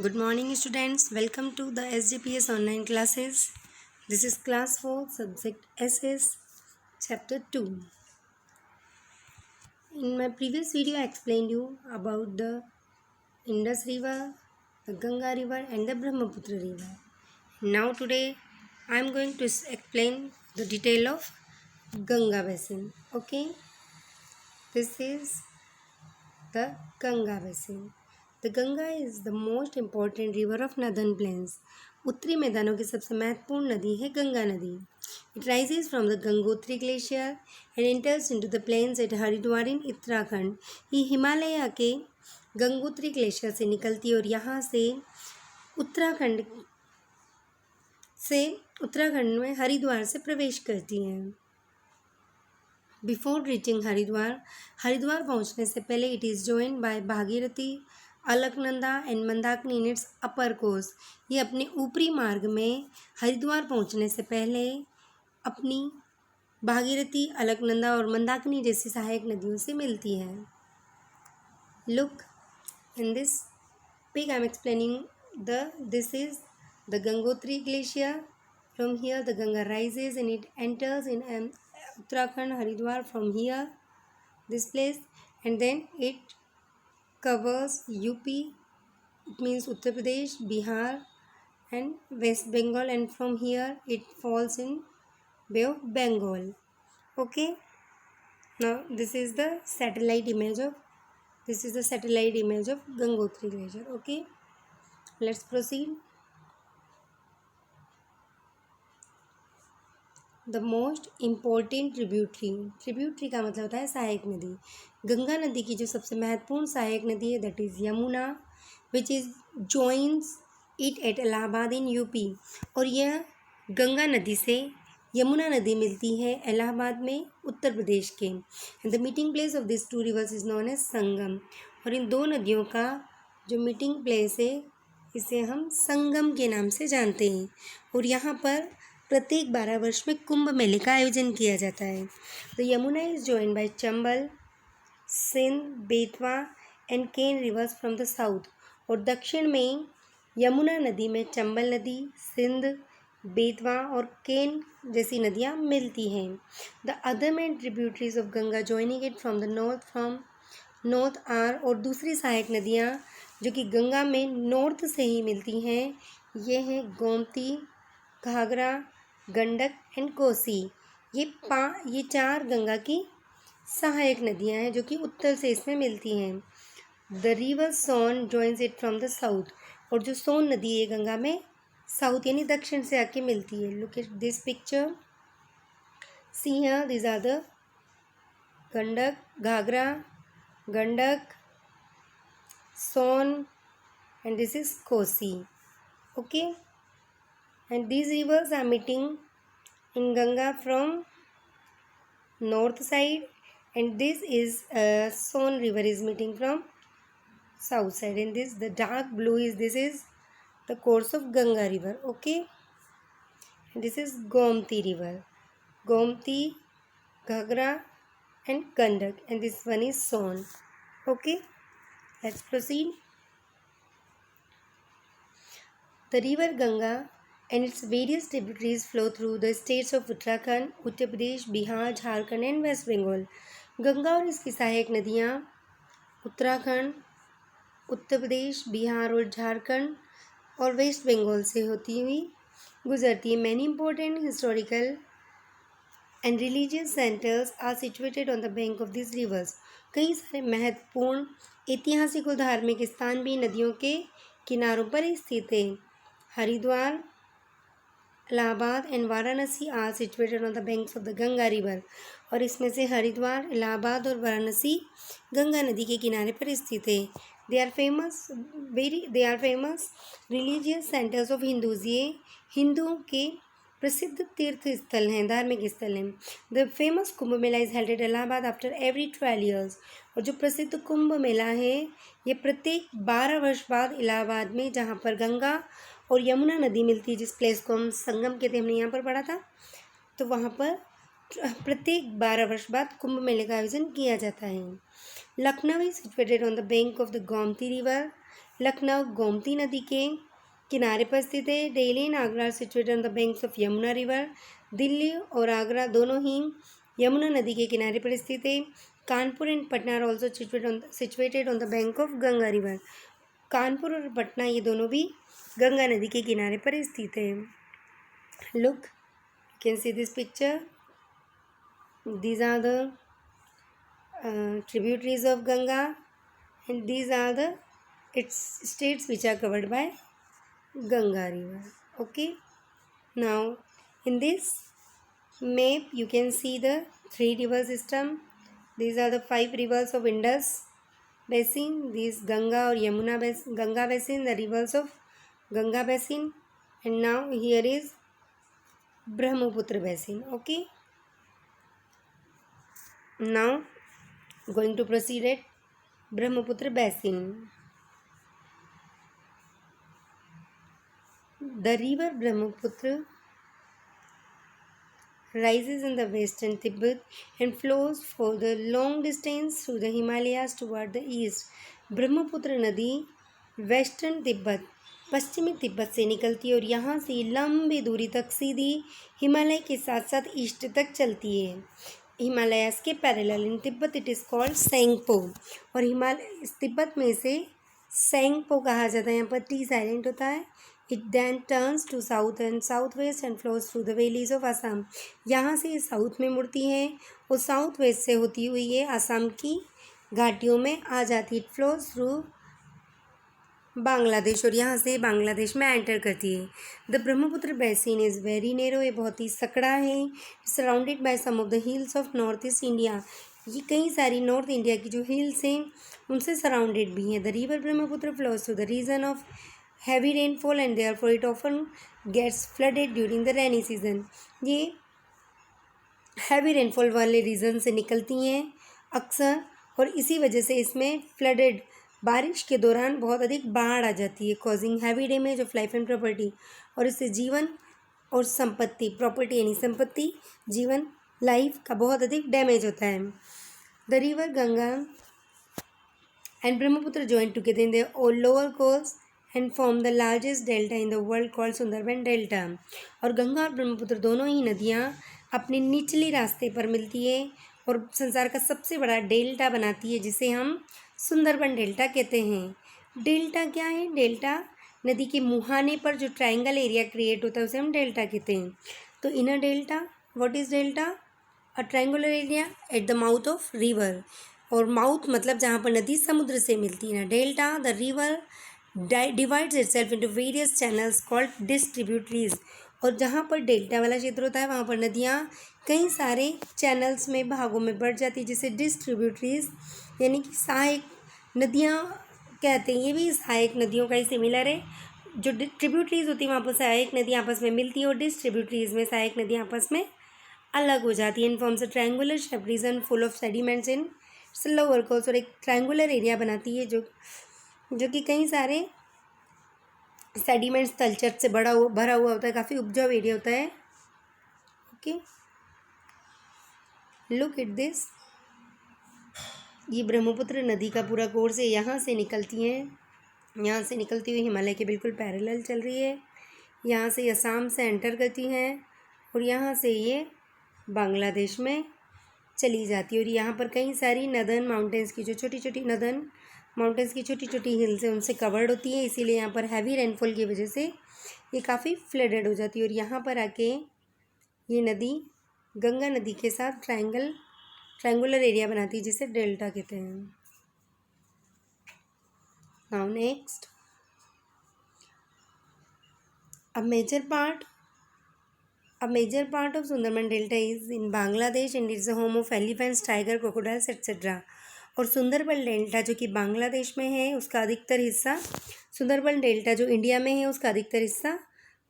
Good morning, students. Welcome to the SGPS online classes. This is class 4, subject SS, chapter 2. In my previous video, I explained you about the Indus River, the Ganga River, and the Brahmaputra River. Now, today, I am going to explain the detail of Ganga Basin. Okay, this is the Ganga Basin. The Ganga is the most important river of northern plains. उत्तरी मैदानों की सबसे महत्वपूर्ण नदी है गंगा नदी. It rises from the Gangotri glacier and enters into the plains at Haridwar in Uttarakhand. ये हिमालय के गंगोत्री ग्लेशियर से निकलती है और यहाँ से उत्तराखंड में हरिद्वार से प्रवेश करती है. बिफोर रीचिंग हरिद्वार पहुंचने से पहले it is joined by Bhagirathi, Alaknanda and Mandakini in its upper course. ये अपने ऊपरी मार्ग में हरिद्वार पहुंचने से पहले अपनी भागीरथी, अलकनंदा और मंदाकिनी जैसी सहायक नदियों से मिलती है. Look in this pic I am explaining this is the Gangotri glacier. From here the Ganga rises and it enters in Uttarakhand, Haridwar from here, this place, and then it covers UP, it means Uttar Pradesh, Bihar, and West Bengal, and from here it falls in Bay of Bengal. Okay, now this is the satellite image of Gangotri glacier. Okay, let's proceed. The most important tributary का मतलब होता है सहायक नदी. गंगा नदी की जो सबसे महत्वपूर्ण सहायक नदी है that is Yamuna, which is joins it at Allahabad in UP. और यह गंगा नदी से यमुना नदी मिलती है इलाहाबाद में उत्तर प्रदेश के. And the meeting place of this two rivers is known as Sangam. और इन दो नदियों का जो मीटिंग प्लेस है इसे हम संगम के नाम से जानते हैं. और यहाँ पर प्रत्येक 12 वर्ष में कुंभ मेले का आयोजन किया जाता है. The Yamuna is joined by Chambal, Sindh, Betwa and Ken rivers from the south. और दक्षिण में यमुना नदी में चंबल नदी, सिंध, बेतवा और केन जैसी नदियाँ मिलती हैं. The other main tributaries of Ganga joining it from the north are. और दूसरी सहायक नदियाँ जो कि गंगा में नॉर्थ से ही मिलती हैं ये हैं गोमती, घाघरा, गंडक एंड कोसी. ये 4 गंगा की सहायक नदियां हैं जो कि उत्तर से इसमें मिलती हैं. The river Son joins it from the south. और जो सोन नदी है गंगा में साउथ यानी दक्षिण से आके मिलती है. Look at this picture, see here this are the Gandak, Ghaghara, Gandak, Son and this is Kosi. Okay, and these rivers are meeting in Ganga from north side, and this is Son river is meeting from south side, and the dark blue this is the course of Ganga river. Okay, and this is Gomti river, Gomti, Ghagra and Gandak, and this one is Son. Okay, let's proceed. The river Ganga and its various tributaries flow through the states of Uttarakhand, Uttar Pradesh, Bihar, Jharkhand and West Bengal. Ganga और इसकी सहायक नदियाँ उत्तराखंड, उत्तर प्रदेश, बिहार और झारखंड और waste Bengal से होती हुई गुजरती है. Many important historical and religious centres are situated on the bank of this rivers. कई सारे महत्वपूर्ण ऐतिहासिक और धार्मिक स्थान भी नदियों के किनारों पर स्थित हैं. Haridwar, Allahabad and Varanasi are situated on the banks of the Ganga river. और इसमें से हरिद्वार, इलाहाबाद और वाराणसी गंगा नदी के किनारे पर स्थित है. They are famous religious centres of Hindus. ये हिंदुओं के प्रसिद्ध तीर्थ स्थल हैं, धार्मिक स्थल हैं. The famous Kumbh Mela is held at Allahabad after every 12 years. और जो प्रसिद्ध कुंभ मेला है ये प्रत्येक 12 वर्ष बाद इलाहाबाद में, जहाँ पर गंगा और यमुना नदी मिलती है, जिस प्लेस को हम संगम कहते हैं, हमने यहाँ पर पढ़ा था, तो वहाँ पर प्रत्येक 12 वर्ष बाद कुंभ मेले का आयोजन किया जाता है. Lucknow is situated on the bank of the Gomti river Lucknow Gomti नदी के किनारे पर स्थित है। Delhi and Agra situated on the banks of Yamuna river. Delhi और आगरा दोनों ही यमुना नदी के किनारे पर स्थित है। Kanpur and Patna are also situated on the bank of Ganga river. Kanpur और पटना ये दोनों भी गंगा नदी के किनारे पर स्थित है। Look, you can see this picture. These are the tributaries of Ganga, and these are the its states which are covered by Ganga river. Okay. Now, in this map, you can see the 3 river system. These are the 5 rivers of Indus basin. These Ganga or Yamuna basin, Ganga basin, the rivers of Ganga basin, and now here is Brahmaputra basin. Okay. Now, going to proceed at Brahmaputra basin. The river Brahmaputra rises in the western Tibet and flows for the long distance through the Himalayas toward the east. Brahmaputra नदी western Tibet, पश्चिमी तिब्बत से निकलती है और यहाँ से लंबी दूरी तक सीधी हिमालय के साथ साथ ईस्ट तक चलती है। हिमालयास के parallel in Tibet it is called Tsangpo, और हिमालय तिब्बत में से सेंगपो कहा जाता है। यहाँ पर टी साइलेंट होता है। It then turns to south and south west and flows through the valleys of Assam. यहाँ से ये साउथ में मुड़ती है और साउथ वेस्ट से होती हुई ये आसाम की घाटियों में आ जाती है। इट फ्लोज थ्रू बांग्लादेश, और यहाँ से बांग्लादेश में एंटर करती है। The Brahmaputra basin is very narrow, ये बहुत ही सकड़ा है। Surrounded by some of the hills of north east India, ये कई सारी नॉर्थ इंडिया की जो हिल्स हैं उनसे सराउंडेड भी हैं। The river Brahmaputra flows to the region of heavy rainfall and therefore it often gets flooded during the rainy season. ये हैवी रेनफॉल वाले रीजन से निकलती हैं अक्सर, और इसी वजह से इसमें फ्लडेड, बारिश के दौरान बहुत अधिक बाढ़ आ जाती है। Causing heavy damage of life and property, और इससे जीवन और संपत्ति, प्रॉपर्टी यानी संपत्ति, जीवन, लाइफ का बहुत अधिक डैमेज होता है। The river Ganga and Brahmaputra join together in the lower course and form the largest delta in the world called Sundarban delta. और गंगा और ब्रह्मपुत्र दोनों ही नदियाँ अपने निचले रास्ते पर मिलती है और संसार का सबसे बड़ा डेल्टा बनाती है, जिसे हम सुंदरबन डेल्टा कहते हैं। डेल्टा क्या है? डेल्टा नदी के मुहाने पर जो ट्रायंगल एरिया क्रिएट होता है उसे हम डेल्टा कहते हैं। तो in a delta, what is delta? A triangular area at the mouth of river, और माउथ मतलब जहाँ पर नदी समुद्र से मिलती है ना। Delta the river divides itself into various channels called distributaries, और जहाँ पर डेल्टा वाला क्षेत्र होता है वहाँ पर नदियाँ कई सारे चैनल्स में, भागों में बढ़ जाती है, जिसे डिस्ट्रीब्यूटरीज यानी कि सहायक नदियाँ कहते हैं। ये भी सहायक नदियों का ही सिमिलर है। जो ट्रिब्यूटरीज होती है वहाँ पर सहायक नदियाँ आपस में मिलती है, और डिस्ट्रीब्यूटरीज में सहायक नदियाँ आपस में अलग हो जाती है। In forms a triangular shape region full of sediments in lower course, और एक ट्रायंगुलर एरिया बनाती है जो कि कई सारे सेडिमेंट्स, तलछट से भरा हुआ होता है। काफ़ी उपजाऊ एरिया होता है। Okay, look at this. ये ब्रह्मपुत्र नदी का पूरा कोर्स है। यहाँ से निकलती हैं, यहाँ से निकलती हुई हिमालय के बिल्कुल पैरेलल चल रही है। यहाँ से असम से एंटर करती हैं और यहाँ से ये बांग्लादेश में चली जाती है। और यहाँ पर कई सारी नदर्न माउंटेन्स की जो छोटी छोटी नदर्न माउंटेन्स की छोटी छोटी हिल्स हैं उनसे कवर्ड होती है, इसीलिए यहाँ पर हैवी रेनफॉल की वजह से ये काफ़ी फ्लडेड हो जाती है। और यहाँ पर आके ये नदी गंगा नदी के साथ ट्रायंगुलर एरिया बनाती है, जिसे डेल्टा कहते हैं। Now next, a major part of Sundarban Delta is in Bangladesh and it's the home of elephants, tiger, crocodiles, etc. और सुंदरबन डेल्टा जो कि बांग्लादेश में है उसका अधिकतर हिस्सा, सुंदरबन डेल्टा जो इंडिया में है उसका अधिकतर हिस्सा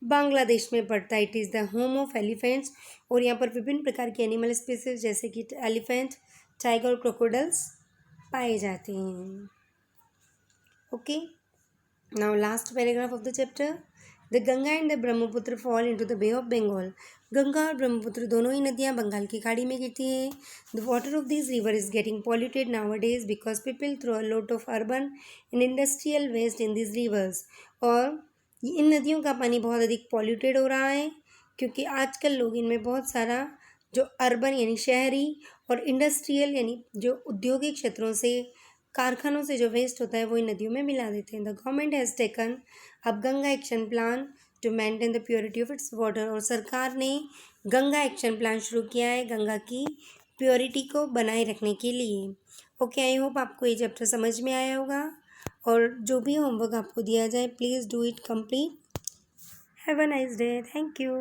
बांग्लादेश में पड़ता है। It is the home of elephants, और यहाँ पर विभिन्न प्रकार के एनिमल स्पीसीज जैसे कि एलिफेंट, टाइगर और क्रोकोडाइल्स पाए जाते हैं। Okay, now last paragraph of the chapter. The Ganga and the Brahmaputra fall into the Bay of Bengal. Ganga और ब्रह्मपुत्र दोनों ही नदियाँ बंगाल की खाड़ी में गिरती हैं। The water of this river is getting polluted now days because people throw a lot of urban and industrial waste in this rivers. और इन नदियों का पानी बहुत अधिक पॉल्यूटेड हो रहा है क्योंकि आजकल लोग इनमें बहुत सारा जो अर्बन यानी शहरी और इंडस्ट्रियल यानी जो औद्योगिक क्षेत्रों से कारखानों से जो वेस्ट होता है वो इन नदियों में मिला देते हैं। The government has taken up Ganga action plan to maintain the purity of its water. और सरकार ने गंगा एक्शन प्लान शुरू किया है गंगा की प्योरिटी को बनाए रखने के लिए। ओके, आई होप आपको ये चैप्टर समझ में आया होगा और जो भी होमवर्क आपको दिया जाए please do it complete. Have a nice day. Thank you.